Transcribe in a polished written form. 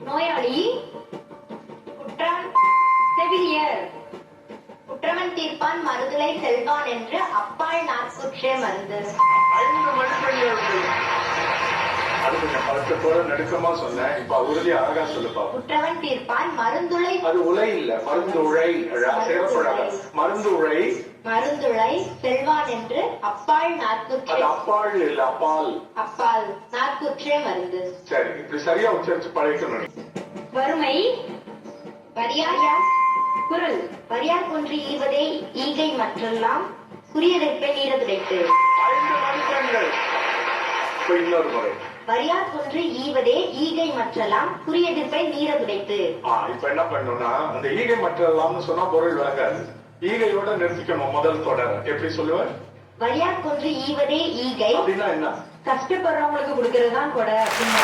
நோயாளி குற்றம் செவிலியர் குற்றவன் தீர்ப்பான் மறுதலை செல்வான் என்று அப்பால் நாட்குற்றே மருந்து. 5 மதிப்பெண்கள். அது கொஞ்சம் பழக்கத்தோட நடுக்கமா சொன்னேன். இப்ப உறுதியா அழகா சொல்லுப்பா. குற்றவன் தீர்ப்பான் மருந்துளை. அது உலை இல்ல, மருந்துழை. சேரப்படாத மருந்துழை. மருந்துளை செல்வான் என்று அப்பால் நாட்குற்றே. அது அப்பால் இல்ல, அப்பால். அப்பால் நாட்குற்றே மருந்து. சரி, இப்படி சரியா உச்சரிச்சு பழக்கணும். வறுமை வரியார் குரல் வரியார் கொன்று ஈவதே ஈகை மற்றெல்லாம் குறியதற்பை நீரதுடைத்து. 5 மதிப்பெண்கள். இப்ப இன்னொரு முறை. வரியார் கொன்று ஈவதே ஈகை மற்றெல்லாம் குறியெதிர்ப்பை நீரதுடைத்து. இப்ப என்ன பண்ணணும்னா, அந்த ஈகை மற்றெல்லாம் சொன்னா பொருள் விளங்காது. ஈகையோட நிறுத்திக்கணும் முதல் தொடர். எப்படி சொல்லுவேன்? வரியார் கொன்று ஈவதே ஈகை அப்படின்னா என்ன? கஷ்டப்படுறவங்களுக்கு கொடுக்கறதுதான் கொடை அப்படின்னு